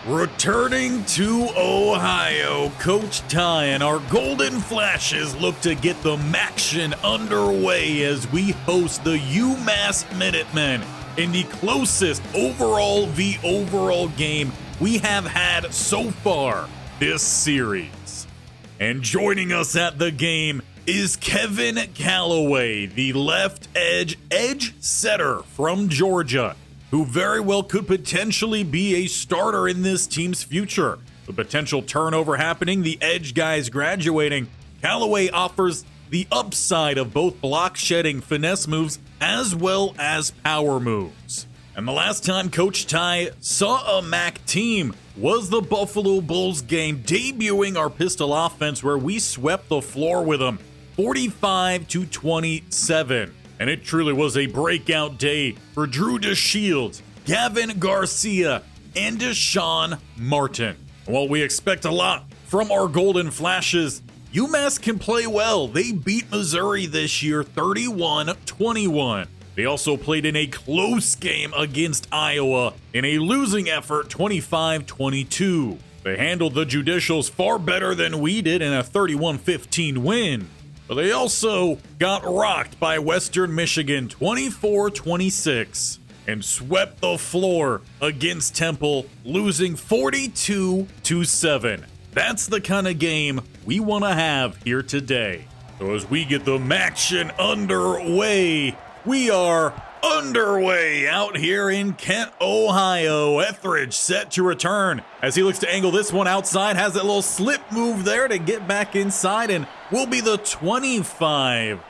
Returning to Ohio, Coach Ty and our Golden Flashes look to get the MACtion underway as we host the UMass Minutemen in the closest overall v overall game we have had so far this series. And joining us at the game is Kevin Calloway, the left edge setter from Georgia, who very well could potentially be a starter in this team's future. The potential turnover happening, the edge guys graduating, Calloway offers the upside of both block shedding finesse moves as well as power moves. And the last time Coach Ty saw a MAC team was the Buffalo Bulls game, debuting our pistol offense where we swept the floor with them 45-27. And it truly was a breakout day for Drew DeShields, Gavin Garcia, and Deshaun Martin. While we expect a lot from our Golden Flashes, UMass can play well. They beat Missouri this year 31-21. They also played in a close game against Iowa in a losing effort 25-22. They handled the Judicials far better than we did in a 31-15 win. But they also got rocked by Western Michigan 24-26 and swept the floor against Temple, losing 42-7. That's the kind of game we want to have here today. So as we get the MACtion underway, we are underway out here in Kent, Ohio. Etheridge set to return as he looks to angle this one outside, has that little slip move there to get back inside and will be the 25.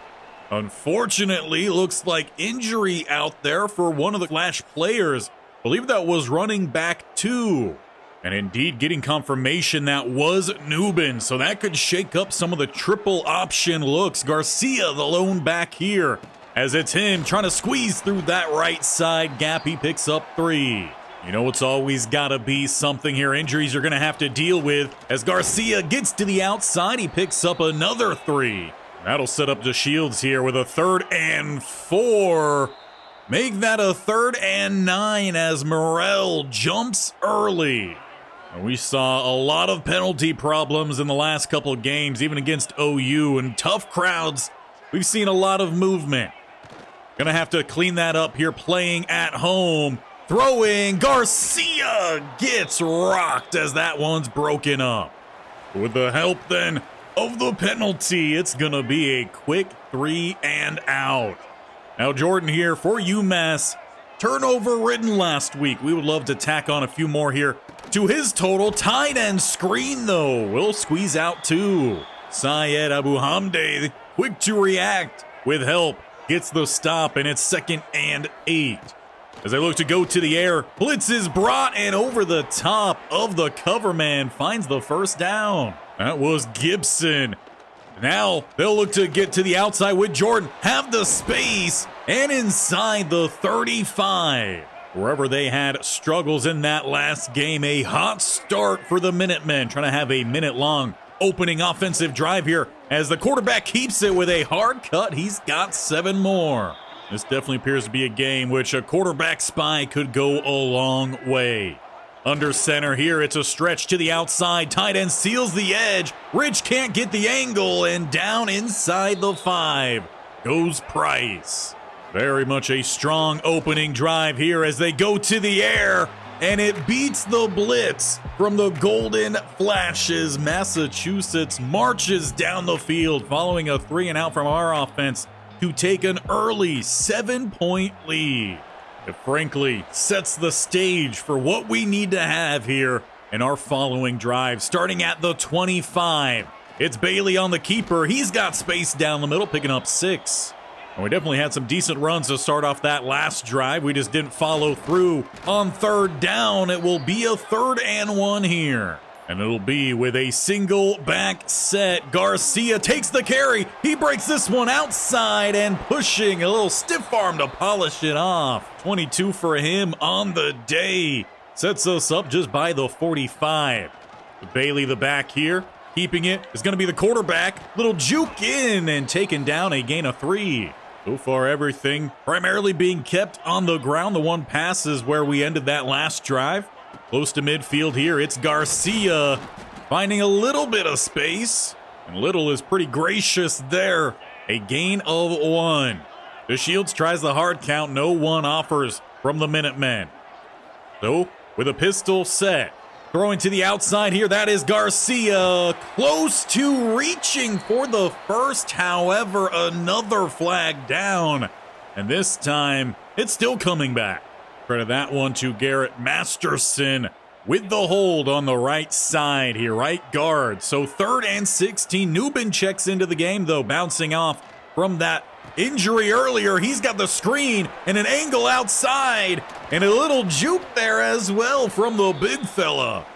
Unfortunately, looks like injury out there for one of the Flash players. I believe that was running back 2. And indeed getting confirmation that was Newbin, so that could shake up some of the triple option looks. Garcia, the lone back here, as it's him trying to squeeze through that right side gap. He picks up 3. You know, it's always got to be something here. Injuries you're going to have to deal with. As Garcia gets to the outside, he picks up another 3. That'll set up DeShields here with a 3rd and 4. Make that a 3rd and 9 as Morrell jumps early. And we saw a lot of penalty problems in the last couple of games, even against OU, and tough crowds. We've seen a lot of movement. Gonna have to clean that up here playing at home. Throwing, Garcia gets rocked as that one's broken up. With the help then of the penalty, it's gonna be a quick 3 and out. Now Jordan here for UMass. Turnover ridden last week. We would love to tack on a few more here to his total. Tight end screen though, will squeeze out 2. Syed Abu Hamde, quick to react with help. Gets the stop, and it's 2nd and 8. As they look to go to the air, blitz is brought, and over the top of the cover man finds the first down. That was Gibson. Now they'll look to get to the outside with Jordan, have the space, and inside the 35. Wherever they had struggles in that last game, a hot start for the Minutemen, trying to have a minute-long opening offensive drive here as the quarterback keeps it with a hard cut. He's got 7 more. This definitely appears to be a game which a quarterback spy could go a long way. Under center here, it's a stretch to the outside. Tight end seals the edge. Rich can't get the angle, and down inside the 5 goes Price. Very much a strong opening drive here as they go to the air. And it beats the blitz from the Golden Flashes. Massachusetts marches down the field following a 3 and out from our offense to take an early 7-point lead. It frankly sets the stage for what we need to have here in our following drive. Starting at the 25, it's Bailey on the keeper. He's got space down the middle, picking up 6. And we definitely had some decent runs to start off that last drive. We just didn't follow through on 3rd down. It will be a 3rd and 1 here. And it'll be with a single back set. Garcia takes the carry. He breaks this one outside and pushing a little stiff arm to polish it off. 22 for him on the day. Sets us up just by the 45. Bailey the back here. Keeping it is going to be the quarterback. Little juke in and taking down a gain of 3. So far, everything primarily being kept on the ground. The one pass is where we ended that last drive. Close to midfield here, it's Garcia finding a little bit of space. And Little is pretty gracious there. A gain of 1. The Shields tries the hard count. No one offers from the Minutemen. So, with a pistol set, throwing to the outside here, that is Garcia. Close to reaching for the first, however, another flag down. And this time, it's still coming back. Credit that one to Garrett Masterson with the hold on the right side here, right guard. So 3rd and 16. Newbin checks into the game, though, bouncing off from that injury earlier. He's got the screen and an angle outside and a little juke there as well from the big fella.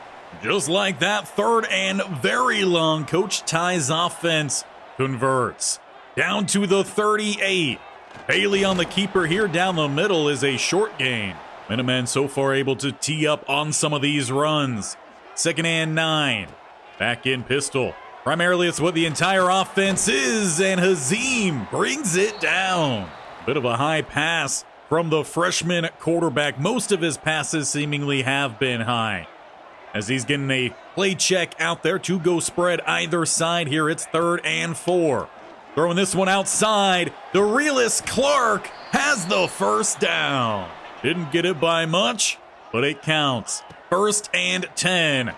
Just like that, 3rd and very long. Coach Ty's offense converts. Down to the 38. Bailey on the keeper here down the middle is a short gain. Minutemen so far able to tee up on some of these runs. 2nd and 9. Back in pistol. Primarily it's what the entire offense is, and Hazim brings it down. Bit of a high pass from the freshman quarterback. Most of his passes seemingly have been high. As he's getting a play check out there to go spread either side here. It's 3rd and 4. Throwing this one outside. The realist Clark has the first down. Didn't get it by much, but it counts. 1st and 10.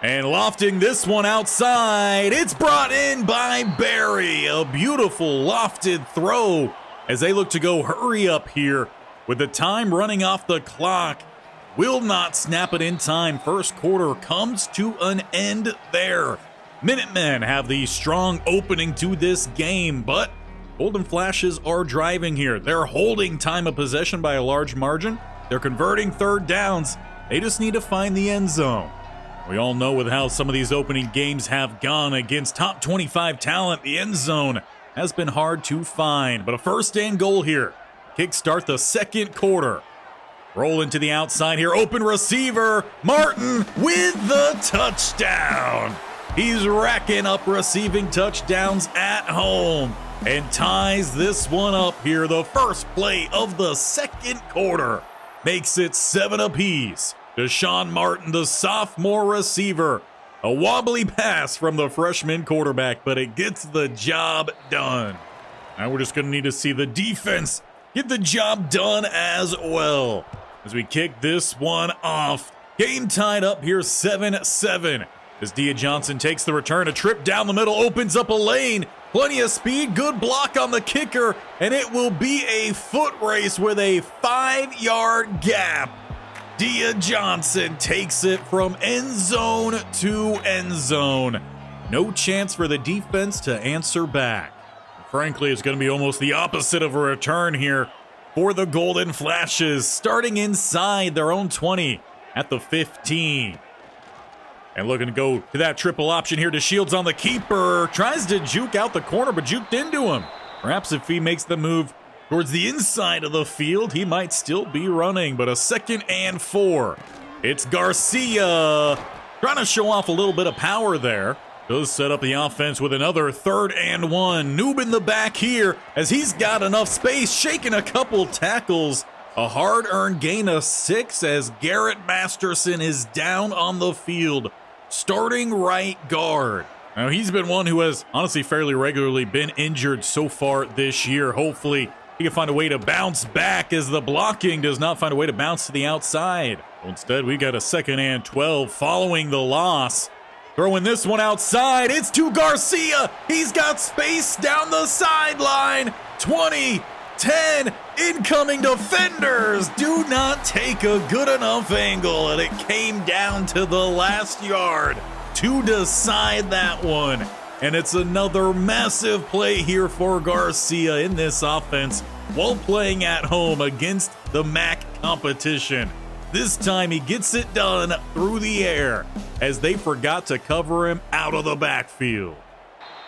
And lofting this one outside. It's brought in by Barry. A beautiful lofted throw as they look to go hurry up here with the time running off the clock. Will not snap it in time. First quarter comes to an end there. Minutemen have the strong opening to this game, but Golden Flashes are driving here. They're holding time of possession by a large margin. They're converting 3rd downs. They just need to find the end zone. We all know with how some of these opening games have gone against top 25 talent, the end zone has been hard to find. But a 1st and goal here. Kickstart the 2nd quarter. Roll into the outside here. Open receiver. Martin with the touchdown. He's racking up receiving touchdowns at home and ties this one up here. The first play of the 2nd quarter makes it 7 apiece. Deshaun Martin, the sophomore receiver. A wobbly pass from the freshman quarterback, but it gets the job done. Now we're just going to need to see the defense get the job done as well. As we kick this one off. Game tied up here 7-7. As Dia Johnson takes the return, a trip down the middle, opens up a lane. Plenty of speed, good block on the kicker, and it will be a foot race with a 5-yard gap. Dia Johnson takes it from end zone to end zone. No chance for the defense to answer back. Frankly, it's going to be almost the opposite of a return here for the Golden Flashes, starting inside their own 20 at the 15. And looking to go to that triple option here to Shields on the keeper. Tries to juke out the corner, but juked into him. Perhaps if he makes the move towards the inside of the field, he might still be running. But a 2nd and 4. It's Garcia trying to show off a little bit of power there. Does set up the offense with another 3rd and 1. Noob in the back here as he's got enough space, shaking a couple tackles. A hard-earned gain of 6 as Garrett Masterson is down on the field. Starting right guard. Now, he's been one who has honestly fairly regularly been injured so far this year. Hopefully, he can find a way to bounce back as the blocking does not find a way to bounce to the outside. Instead, we got a 2nd and 12 following the loss. Throwing this one outside. It's to Garcia. He's got space down the sideline. 20, 10, incoming defenders do not take a good enough angle, and it came down to the last yard to decide that one. And it's another massive play here for Garcia in this offense while playing at home against the MAC competition. This time he gets it done through the air as they forgot to cover him out of the backfield.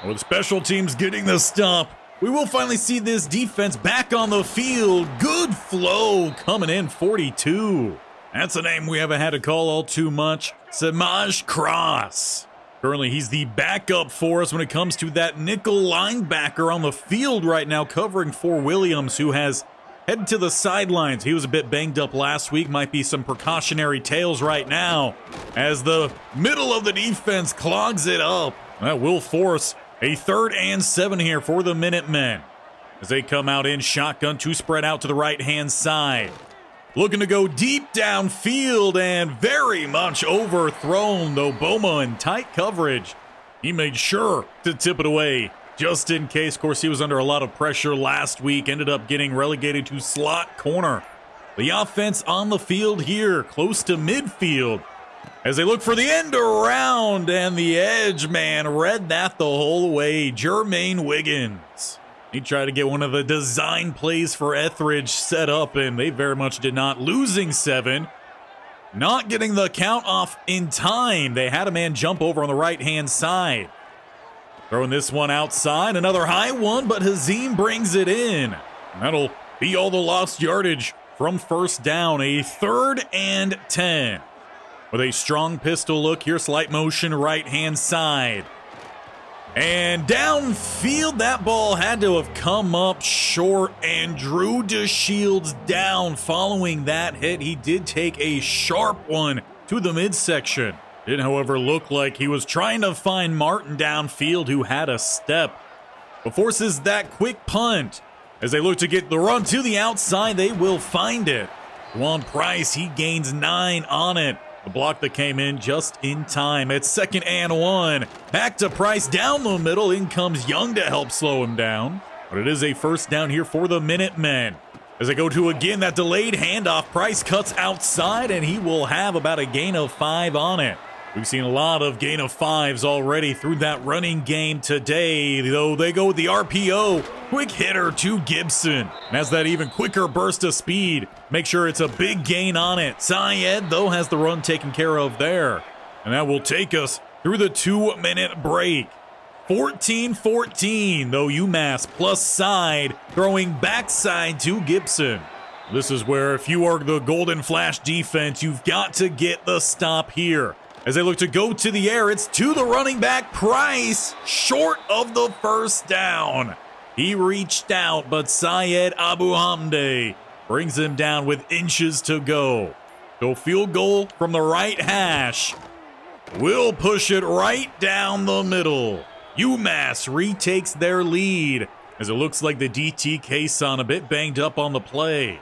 With special teams getting the stop, we will finally see this defense back on the field. Good flow coming in, 42. That's a name we haven't had to call all too much. Samaj Cross. Currently, he's the backup for us when it comes to that nickel linebacker on the field right now, covering for Williams, who has headed to the sidelines. He was a bit banged up last week. Might be some precautionary tails right now as the middle of the defense clogs it up. That will force a 3rd and 7 here for the Minutemen as they come out in shotgun to spread out to the right-hand side. Looking to go deep downfield and very much overthrown, though Boma in tight coverage. He made sure to tip it away just in case. Of course, he was under a lot of pressure last week, ended up getting relegated to slot corner. The offense on the field here, close to midfield, as they look for the end around, and the edge man read that the whole way. Jermaine Wiggins. He tried to get one of the design plays for Etheridge set up, and they very much did not. Losing 7. Not getting the count off in time. They had a man jump over on the right-hand side. Throwing this one outside. Another high one, but Hazim brings it in. And that'll be all the lost yardage from first down. A 3rd and 10. With a strong pistol look here. Slight motion right-hand side. And downfield, that ball had to have come up short, and Drew DeShields down following that hit. He did take a sharp one to the midsection. Did, however, look like he was trying to find Martin downfield, who had a step. But forces that quick punt. As they look to get the run to the outside, they will find it. Juan Price, he gains 9 on it. The block that came in just in time. It's 2nd and 1. Back to Price down the middle. In comes Young to help slow him down. But it is a first down here for the Minutemen. As they go to again that delayed handoff, Price cuts outside, and he will have about a gain of 5 on it. We've seen a lot of gain of 5s already through that running game today, though they go with the RPO. Quick hitter to Gibson. And has that even quicker burst of speed. Make sure it's a big gain on it. Syed, though, has the run taken care of there. And that will take us through the 2-minute break. 14-14, though UMass plus side, throwing backside to Gibson. This is where, if you are the Golden Flash defense, you've got to get the stop here. As they look to go to the air, it's to the running back, Price, short of the first down. He reached out, but Syed Abu Hamde brings him down with inches to go. So field goal from the right hash. Will push it right down the middle. UMass retakes their lead, as it looks like the DT Kason a bit banged up on the play.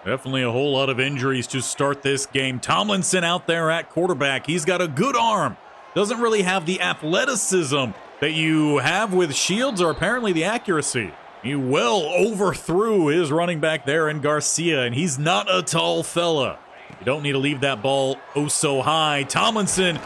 Definitely a whole lot of injuries to start this game. Tomlinson out there at quarterback. He's got a good arm. Doesn't really have the athleticism that you have with Shields, or apparently the accuracy. He well overthrew his running back there in Garcia, and he's not a tall fella. You don't need to leave that ball oh so high. Tomlinson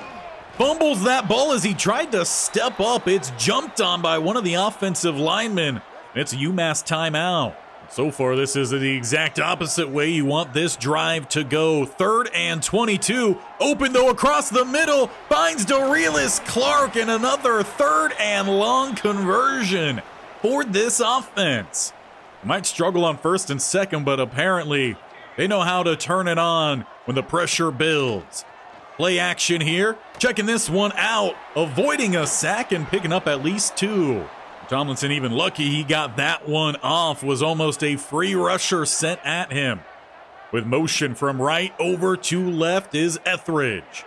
fumbles that ball as he tried to step up. It's jumped on by one of the offensive linemen. It's a UMass timeout. So far, this is the exact opposite way you want this drive to go. 3rd and 22. Open, though, across the middle. Finds Dorelis Clark, and another 3rd and long conversion for this offense. Might struggle on 1st and 2nd, but apparently they know how to turn it on when the pressure builds. Play action here. Checking this one out. Avoiding a sack and picking up at least 2. Tomlinson even lucky he got that one off. Was almost a free rusher sent at him. With motion from right over to left is Etheridge.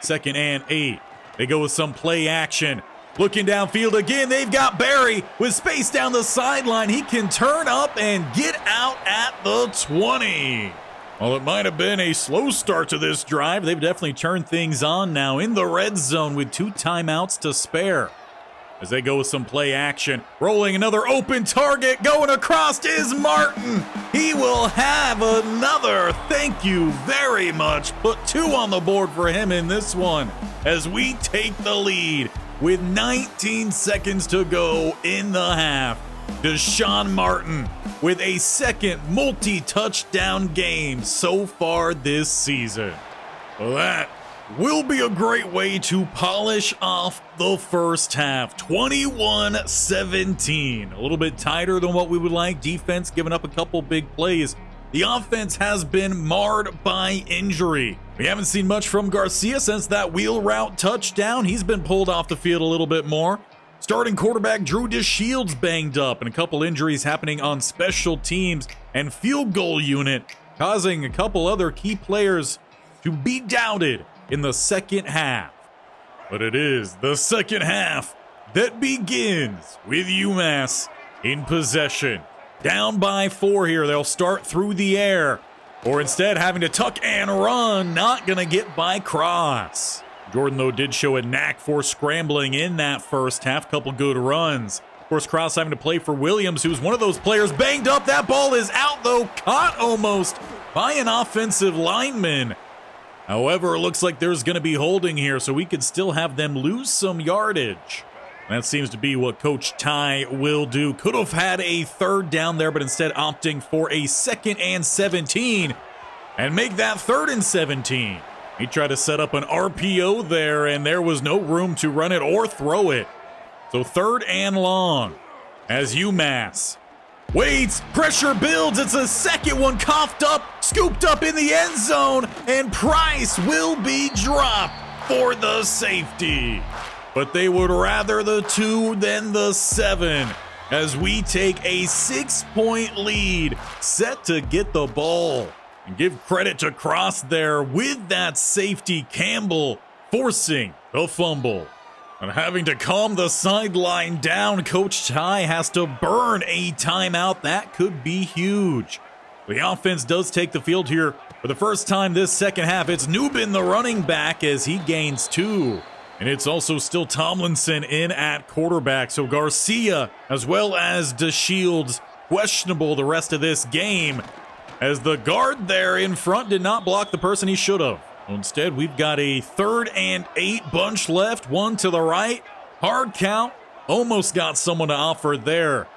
2nd and 8. They go with some play action. Looking downfield again, they've got Barry with space down the sideline. He can turn up and get out at the 20. Well, it might have been a slow start to this drive. They've definitely turned things on now in the red zone with 2 timeouts to spare. As they go with some play action. Rolling another open target. Going across is Martin. He will have another. Thank you very much. Put 2 on the board for him in this one as we take the lead with 19 seconds to go in the half. Deshaun Martin with a 2nd multi-touchdown game so far this season. Well, that will be a great way to polish off the first half. 21-17. A little bit tighter than what we would like. Defense giving up a couple big plays. The offense has been marred by injury. We haven't seen much from Garcia since that wheel route touchdown. He's been pulled off the field a little bit more. Starting quarterback Drew DeShields banged up, and a couple injuries happening on special teams and field goal unit, causing a couple other key players to be doubted in the second half. But it is the second half that begins with UMass in possession. Down by 4 here. They'll start through the air, or instead having to tuck and run. Not going to get by Cross. Jordan, though, did show a knack for scrambling in that first half. Couple good runs. Of course, Cross having to play for Williams, who's one of those players banged up. That ball is out, though, caught almost by an offensive lineman. However, it looks like there's going to be holding here, so we could still have them lose some yardage. That seems to be what Coach Ty will do. Could have had a third down there, but instead opting for a 2nd and 17 and make that 3rd and 17. He tried to set up an RPO there, and there was no room to run it or throw it. So 3rd and long as UMass waits, pressure builds. It's a second one, coughed up, scooped up in the end zone, and Price will be dropped for the safety. But they would rather the 2 than the 7 as we take a 6-point lead, set to get the ball. And give credit to Cross there with that safety, Campbell forcing the fumble. And having to calm the sideline down, Coach Ty has to burn a timeout. That could be huge. The offense does take the field here for the first time this second half. It's Newbin, the running back, as he gains 2. And it's also still Tomlinson in at quarterback. So Garcia as well as DeShields questionable the rest of this game, as the guard there in front did not block the person he should have. Instead, we've got a 3rd and 8 bunch left. 1 to the right. Hard count. Almost got someone to offer there.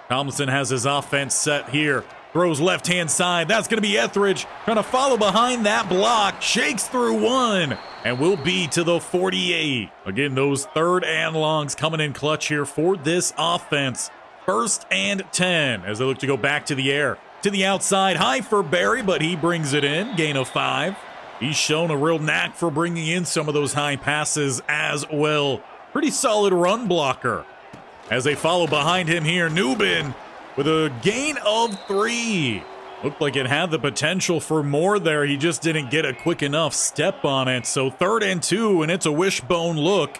Tomlinson has his offense set here. Throws left-hand side. That's going to be Etheridge trying to follow behind that block. Shakes through 1 and will be to the 48. Again, those 3rd and longs coming in clutch here for this offense. 1st and 10 as they look to go back to the air. To the outside, high for Barry, but he brings it in. Gain of 5. He's shown a real knack for bringing in some of those high passes as well. Pretty solid run blocker. As they follow behind him here, Newbin with a gain of 3. Looked like it had the potential for more there. He just didn't get a quick enough step on it. So 3rd and 2, and it's a wishbone look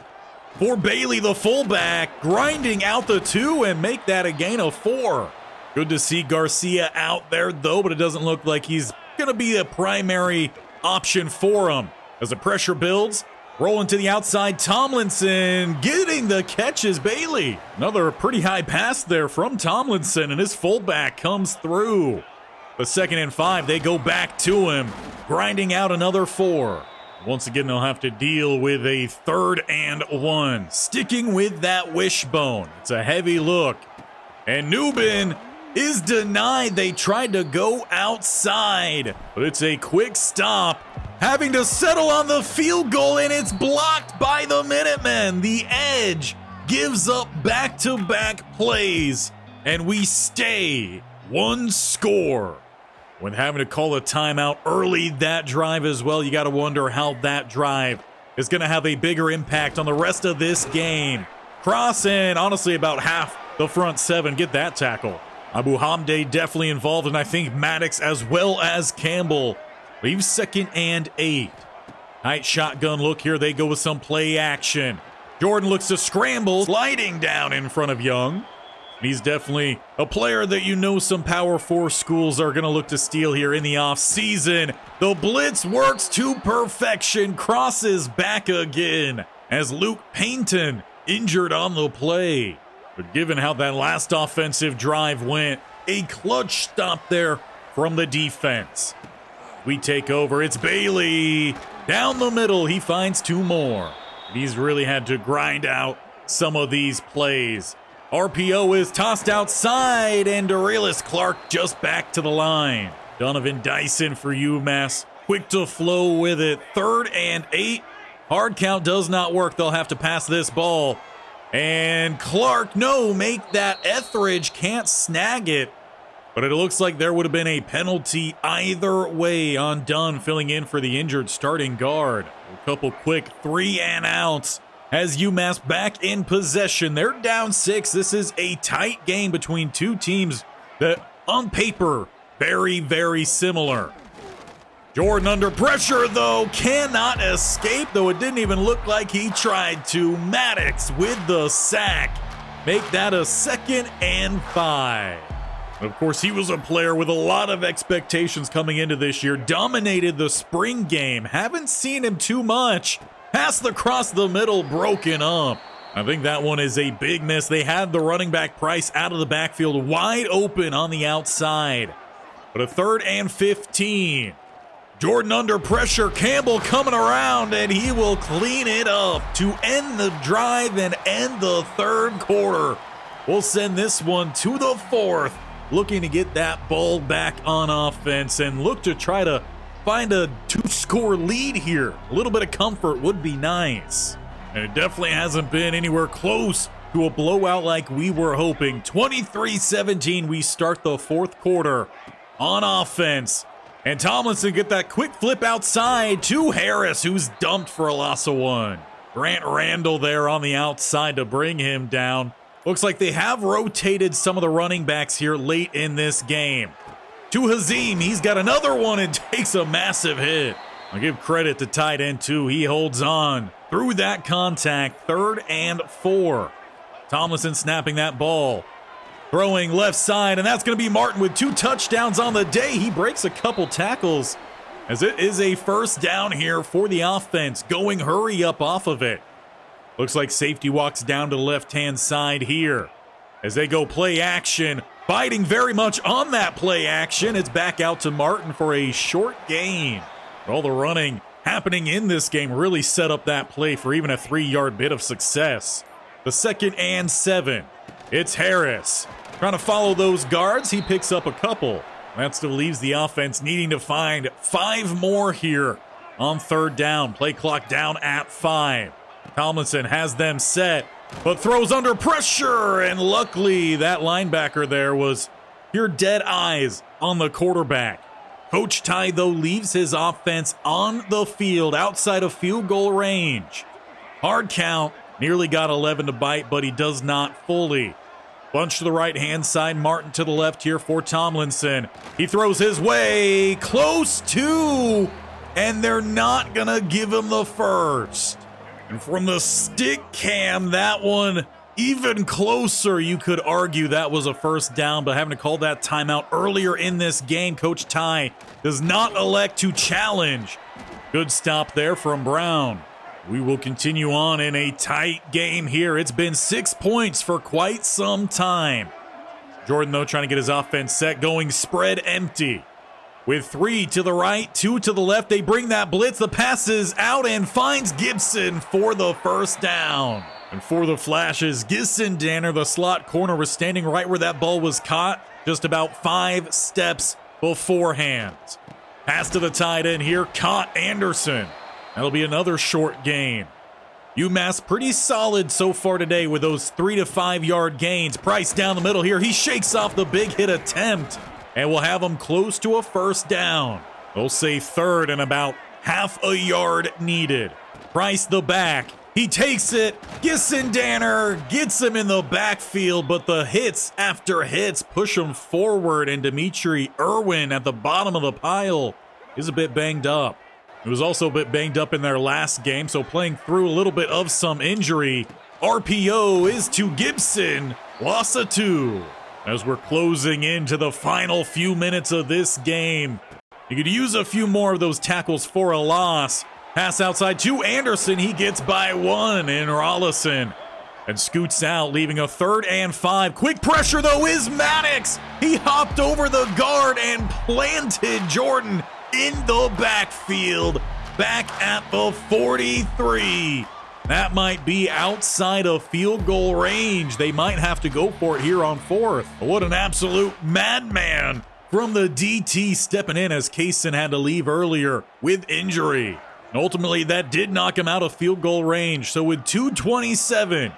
for Bailey, the fullback, grinding out the 2 and make that a gain of 4. Good to see Garcia out there, though, but it doesn't look like he's going to be a primary option for him. As the pressure builds, rolling to the outside, Tomlinson getting the catches. Bailey, another pretty high pass there from Tomlinson, and his fullback comes through. The 2nd and 5, they go back to him, grinding out another 4. Once again, they'll have to deal with a 3rd and 1. Sticking with that wishbone. It's a heavy look. And Newbin is denied. They tried to go outside, but it's a quick stop. Having to settle on the field goal, and it's blocked by the Minutemen. The edge gives up back-to-back plays, and we stay 1 score. When having to call a timeout early that drive as well, you got to wonder how that drive is going to have a bigger impact on the rest of this game. Cross and honestly about half the front 7 get that tackle. Abu Hamde definitely involved, and I think Maddox as well as Campbell leaves 2nd and 8. Tight shotgun look here. They go with some play action. Jordan looks to scramble, sliding down in front of Young. He's definitely a player that you know some Power 4 schools are going to look to steal here in the offseason. The blitz works to perfection. Crosses back again as Luke Payton injured on the play. But given how that last offensive drive went, a clutch stop there from the defense. We take over. It's Bailey. Down the middle, he finds 2 more. He's really had to grind out some of these plays. RPO is tossed outside, and Dorelis Clark just back to the line. Donovan Dyson for UMass. Quick to flow with it. 3rd and 8. Hard count does not work. They'll have to pass this ball. And Clark, no, make that. Etheridge can't snag it. But it looks like there would have been a penalty either way on Dunn, filling in for the injured starting guard. A couple quick 3 and outs has UMass back in possession. They're down 6. This is a tight game between two teams that, on paper, very, very similar. Jordan under pressure, though, cannot escape, though it didn't even look like he tried to. Maddox with the sack. Make that a 2nd and 5. Of course, he was a player with a lot of expectations coming into this year. Dominated the spring game. Haven't seen him too much. Pass across the middle, broken up. I think that one is a big miss. They had the running back Price out of the backfield, wide open on the outside. But a 3rd and 15. Jordan under pressure, Campbell coming around, and he will clean it up to end the drive and end the 3rd quarter. We'll send this one to the 4th, looking to get that ball back on offense and look to try to find a 2-score lead here. A little bit of comfort would be nice. And it definitely hasn't been anywhere close to a blowout like we were hoping. 23-17, we start the 4th quarter on offense. And Tomlinson get that quick flip outside to Harris, who's dumped for a loss of 1. Grant Randall there on the outside to bring him down. Looks like they have rotated some of the running backs here late in this game. To Hazim, he's got another one and takes a massive hit. I'll give credit to tight end too. He holds on through that contact. 3rd and 4. Tomlinson snapping that ball. Throwing left side, and that's going to be Martin with 2 touchdowns on the day. He breaks a couple tackles as it is a 1st down here for the offense. Going hurry up off of it. Looks like safety walks down to the left-hand side here as they go play action. Biting very much on that play action. It's back out to Martin for a short gain. All the running happening in this game really set up that play for even a 3-yard bit of success. The 2nd and 7. It's Harris. Trying to follow those guards. He picks up a couple. That still leaves the offense needing to find 5 more here on 3rd down. Play clock down at 5. Tomlinson has them set, but throws under pressure, and luckily that linebacker there was pure dead eyes on the quarterback. Coach Ty, though, leaves his offense on the field outside of field goal range. Hard count, nearly got 11 to bite, but he does not fully. Bunch to the right-hand side, Martin to the left here for Tomlinson. He throws his way, close to, and they're not going to give him the 1st. And from the stick cam, that one even closer. You could argue that was a 1st down, but having to call that timeout earlier in this game, Coach Ty does not elect to challenge. Good stop there from Brown. We will continue on in a tight game here. It's been 6 points for quite some time. Jordan, though, trying to get his offense set, going spread empty. With 3 to the right, 2 to the left, they bring that blitz. The pass is out and finds Gibson for the 1st down. And for the flashes, Gibson Danner, the slot corner, was standing right where that ball was caught, just about 5 steps beforehand. Pass to the tight end here, caught Anderson. That'll be another short gain. UMass pretty solid so far today with those 3 to 5 yard gains. Price down the middle here. He shakes off the big hit attempt, and we'll have him close to a 1st down. They'll say 3rd and about half a yard needed. Price the back. He takes it. Gibson Danner gets him in the backfield, but the hits after hits push him forward, and Dimitri Irwin at the bottom of the pile is a bit banged up. He was also a bit banged up in their last game, so playing through a little bit of some injury. RPO is to Gibson. Loss of 2. As we're closing into the final few minutes of this game. You could use a few more of those tackles for a loss. Pass outside to Anderson. He gets by 1 in Rollison. And scoots out, leaving a 3rd and 5. Quick pressure, though, is Maddox. He hopped over the guard and planted Jordan in the backfield, back at the 43. That might be outside of field goal range. They might have to go for it here on 4th. What an absolute madman from the DT, stepping in as Kaysen had to leave earlier with injury. And ultimately, that did knock him out of field goal range. So with 2:27,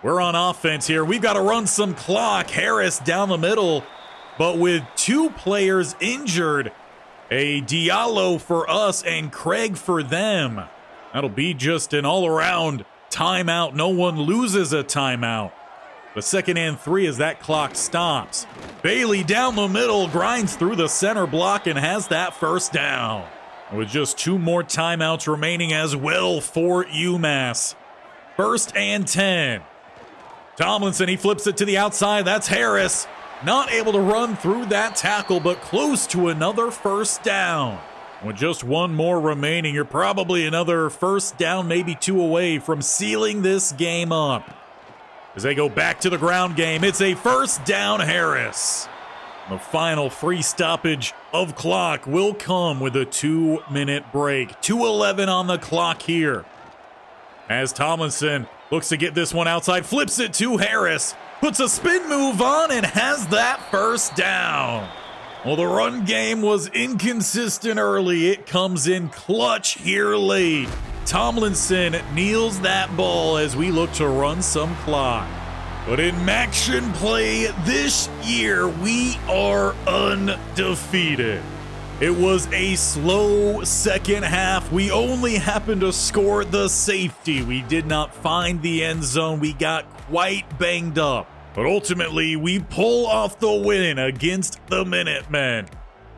we're on offense here. We've got to run some clock. Harris down the middle, but with 2 players injured, a Diallo for us and Craig for them. That'll be just an all-around timeout. No one loses a timeout. The 2nd and 3 as that clock stops. Bailey down the middle, grinds through the center block and has that first down. With just 2 more timeouts remaining as well for UMass. 1st and 10. Tomlinson, he flips it to the outside. That's Harris. Not able to run through that tackle, but close to another first down. With just 1 more remaining, you're probably another first down, maybe 2 away from sealing this game up. As they go back to the ground game, it's a first down, Harris. The final free stoppage of clock will come with a 2-minute break. 2:11 on the clock here. As Tomlinson looks to get this one outside, flips it to Harris, puts a spin move on and has that first down. Well, the run game was inconsistent early. It comes in clutch here late. Tomlinson kneels that ball as we look to run some clock. But in MACtion play this year, we are undefeated. It was a slow second half. We only happened to score the safety. We did not find the end zone. We got quite banged up. But ultimately, we pull off the win against the Minutemen.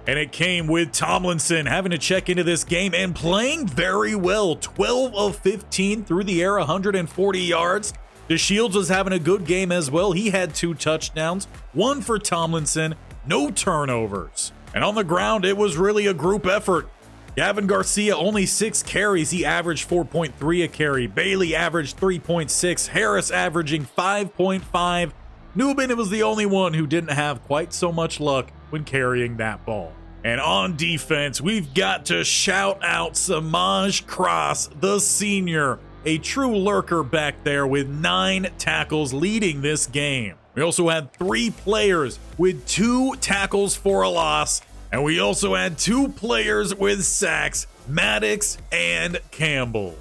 And it came with Tomlinson having to check into this game and playing very well. 12 of 15 through the air, 140 yards. DeShields was having a good game as well. He had 2 touchdowns, 1 for Tomlinson, no turnovers. And on the ground, it was really a group effort. Gavin Garcia, only 6 carries. He averaged 4.3 a carry. Bailey averaged 3.6. Harris averaging 5.5. Newman was the only one who didn't have quite so much luck when carrying that ball. And on defense, we've got to shout out Samaj Cross, the senior, a true lurker back there with 9 tackles leading this game. We also had 3 players with 2 tackles for a loss, and we also had 2 players with sacks, Maddox and Campbell.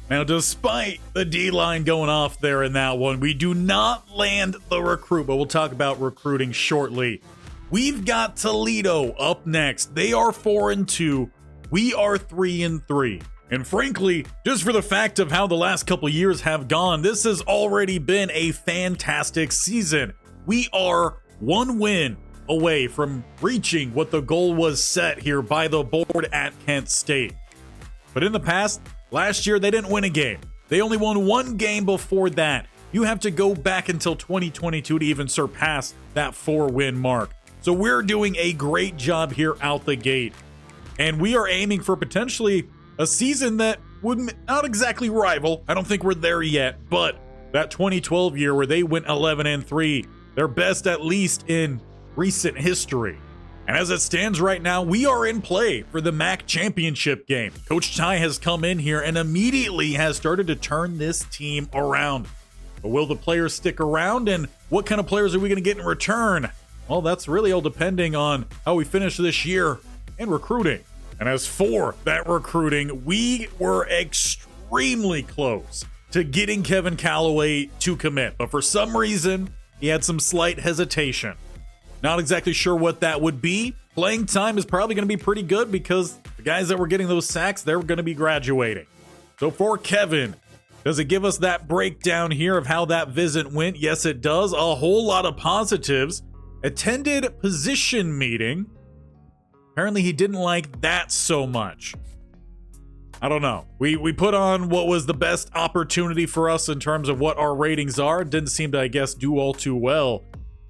Now, despite the D-line going off there in that one, we do not land the recruit, but we'll talk about recruiting shortly. We've got Toledo up next. They are 4-2. We are 3-3. And frankly, just for the fact of how the last couple years have gone, this has already been a fantastic season. We are 1 win away from reaching what the goal was set here by the board at Kent State. But in the past, last year, they didn't win a game. They only won 1 game before that. You have to go back until 2022 to even surpass that 4-win mark. So we're doing a great job here out the gate. And we are aiming for potentially a season that would not exactly rival. I don't think we're there yet, but that 2012 year where they went 11-3, their best at least in recent history. And as it stands right now, we are in play for the MAC championship game. Coach Ty has come in here and immediately has started to turn this team around. But will the players stick around, and what kind of players are we going to get in return? Well, that's really all depending on how we finish this year and recruiting. And as for that recruiting, we were extremely close to getting Kevin Calloway to commit. But for some reason, he had some slight hesitation. Not exactly sure what that would be. Playing time is probably going to be pretty good because the guys that were getting those sacks, they're going to be graduating. So for Kevin, does it give us that breakdown here of how that visit went? Yes, it does. A whole lot of positives. Attended position meeting. Apparently he didn't like that so much. I don't know. We put on what was the best opportunity for us in terms of what our ratings are. It didn't seem to, I guess, do all too well.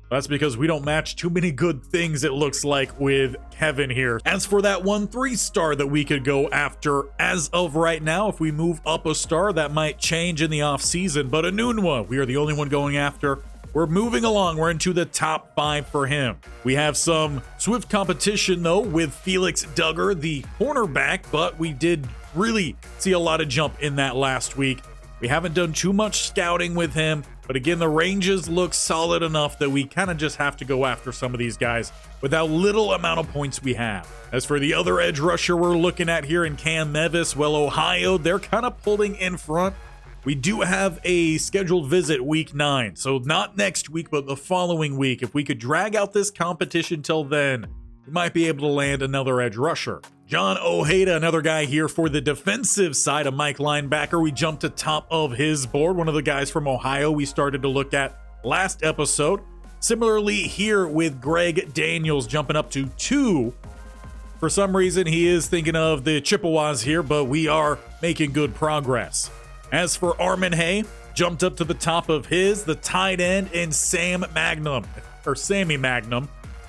That's because we don't match too many good things, it looks like, with Kevin here. As for that 1 3-star that we could go after, as of right now, if we move up a star, that might change in the offseason. But Anunwa, we are the only one going after. We're moving along. We're into the top 5 for him. We have some swift competition, though, with Felix Duggar, the cornerback, but we did really see a lot of jump in that last week. We haven't done too much scouting with him, but again, the ranges look solid enough that we kind of just have to go after some of these guys with how little amount of points we have. As for the other edge rusher we're looking at here in Cam Mevis, well, Ohio, they're kind of pulling in front. We do have a scheduled visit week 9, so not next week, but the following week. If we could drag out this competition till then, we might be able to land another edge rusher. John Ojeda, another guy here for the defensive side of Mike linebacker. We jumped to top of his board. One of the guys from Ohio we started to look at last episode. Similarly here with Greg Daniels jumping up to 2. For some reason, he is thinking of the Chippewas here, but we are making good progress. As for Armin Hay, jumped up to the top of his, the tight end, and Sammy Magnum.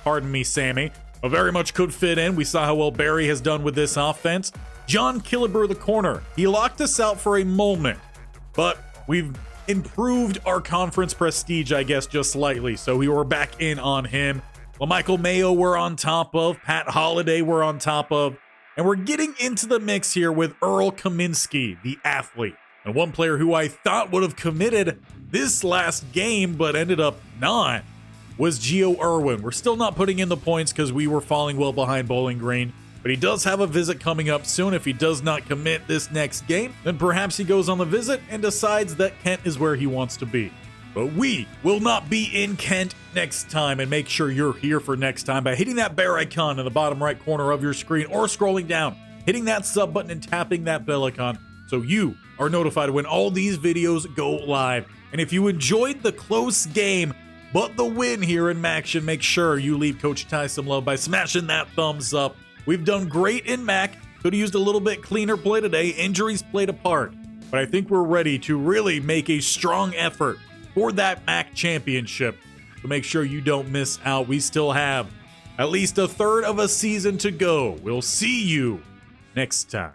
Pardon me, Sammy. Very much could fit in. We saw how well Barry has done with this offense. John Killebrew, the corner. He locked us out for a moment, but we've improved our conference prestige, I guess, just slightly. So we were back in on him. Michael Mayo we're on top of. Pat Holliday we're on top of. And we're getting into the mix here with Earl Kaminsky, the athlete. And one player who I thought would have committed this last game, but ended up not, was Gio Irwin. We're still not putting in the points because we were falling well behind Bowling Green. But he does have a visit coming up soon. If he does not commit this next game, then perhaps he goes on the visit and decides that Kent is where he wants to be. But we will not be in Kent next time, and make sure you're here for next time by hitting that bear icon in the bottom right corner of your screen or scrolling down, hitting that sub button and tapping that bell icon so you are notified when all these videos go live. And if you enjoyed the close game but the win here in MACtion, make sure you leave Coach Ty some love by smashing that thumbs up. We've done great in MAC. Could have used a little bit cleaner play today. Injuries played a part. But I think we're ready to really make a strong effort for that MAC championship. So make sure you don't miss out. We still have at least a third of a season to go. We'll see you next time.